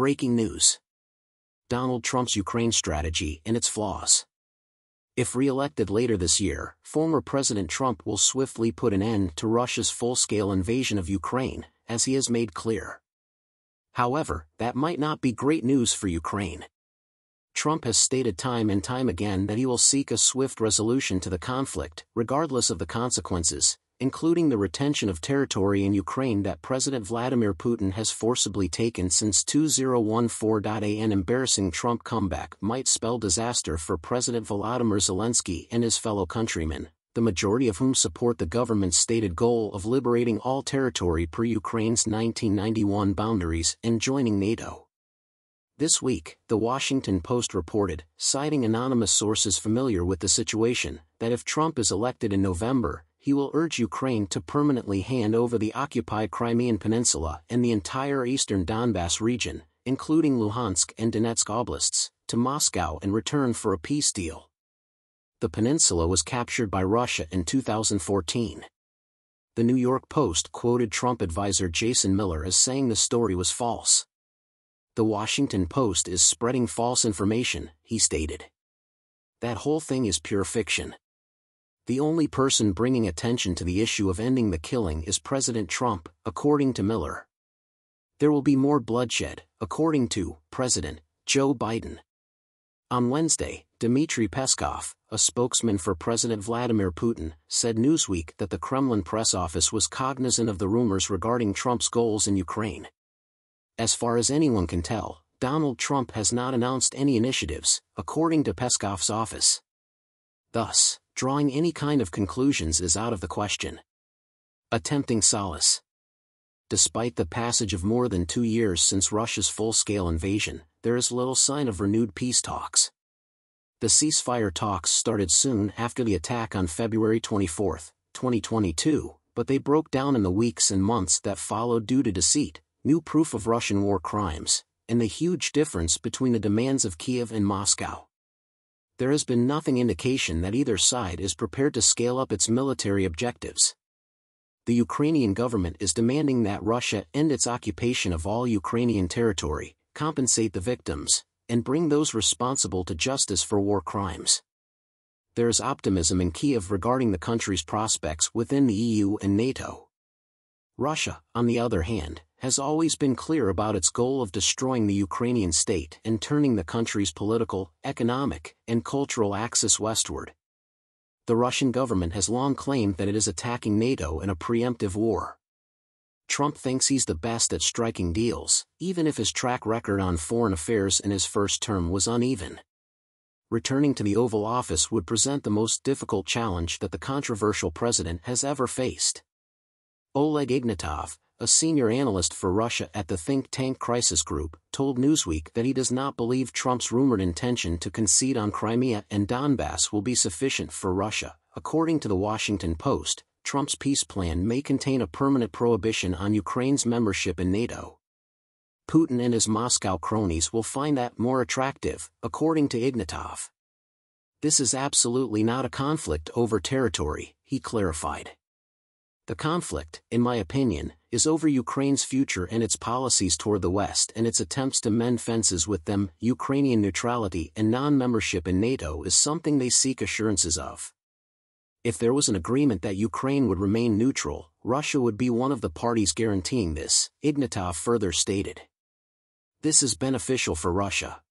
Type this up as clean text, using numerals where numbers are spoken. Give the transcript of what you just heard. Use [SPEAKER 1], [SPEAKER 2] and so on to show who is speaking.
[SPEAKER 1] Breaking news. Donald Trump's Ukraine strategy and its flaws. If re-elected later this year, former President Trump will swiftly put an end to Russia's full-scale invasion of Ukraine, as he has made clear. However, that might not be great news for Ukraine. Trump has stated time and time again that he will seek a swift resolution to the conflict, regardless of the consequences, including the retention of territory in Ukraine that President Vladimir Putin has forcibly taken since 2014. An embarrassing Trump comeback might spell disaster for President Volodymyr Zelensky and his fellow countrymen, the majority of whom support the government's stated goal of liberating all territory per Ukraine's 1991 boundaries and joining NATO. This week, The Washington Post reported, citing anonymous sources familiar with the situation, that if Trump is elected in November, he will urge Ukraine to permanently hand over the occupied Crimean Peninsula and the entire eastern Donbass region, including Luhansk and Donetsk oblasts, to Moscow in return for a peace deal. The peninsula was captured by Russia in 2014. The New York Post quoted Trump advisor Jason Miller as saying the story was false. The Washington Post is spreading false information, he stated. That whole thing is pure fiction. The only person bringing attention to the issue of ending the killing is President Trump, according to Miller. There will be more bloodshed, according to President Joe Biden. On Wednesday, Dmitry Peskov, a spokesman for President Vladimir Putin, said Newsweek that the Kremlin press office was cognizant of the rumors regarding Trump's goals in Ukraine. As far as anyone can tell, Donald Trump has not announced any initiatives, according to Peskov's office. Thus, drawing any kind of conclusions is out of the question. Attempting solace. Despite the passage of more than 2 years since Russia's full-scale invasion, there is little sign of renewed peace talks. The ceasefire talks started soon after the attack on February 24, 2022, but they broke down in the weeks and months that followed due to deceit, new proof of Russian war crimes, and the huge difference between the demands of Kiev and Moscow. There has been nothing indication that either side is prepared to scale up its military objectives. The Ukrainian government is demanding that Russia end its occupation of all Ukrainian territory, compensate the victims, and bring those responsible to justice for war crimes. There is optimism in Kiev regarding the country's prospects within the EU and NATO. Russia, on the other hand, has always been clear about its goal of destroying the Ukrainian state and turning the country's political, economic, and cultural axis westward. The Russian government has long claimed that it is attacking NATO in a preemptive war. Trump thinks he's the best at striking deals, even if his track record on foreign affairs in his first term was uneven. Returning to the Oval Office would present the most difficult challenge that the controversial president has ever faced. Oleg Ignatov, a senior analyst for Russia at the think tank Crisis Group, told Newsweek that he does not believe Trump's rumored intention to concede on Crimea and Donbass will be sufficient for Russia. According to the Washington Post, Trump's peace plan may contain a permanent prohibition on Ukraine's membership in NATO. Putin and his Moscow cronies will find that more attractive, according to Ignatov. This is absolutely not a conflict over territory, he clarified. The conflict, in my opinion, is over Ukraine's future and its policies toward the West and its attempts to mend fences with them. Ukrainian neutrality and non-membership in NATO is something they seek assurances of. If there was an agreement that Ukraine would remain neutral, Russia would be one of the parties guaranteeing this, Ignatov further stated. This is beneficial for Russia.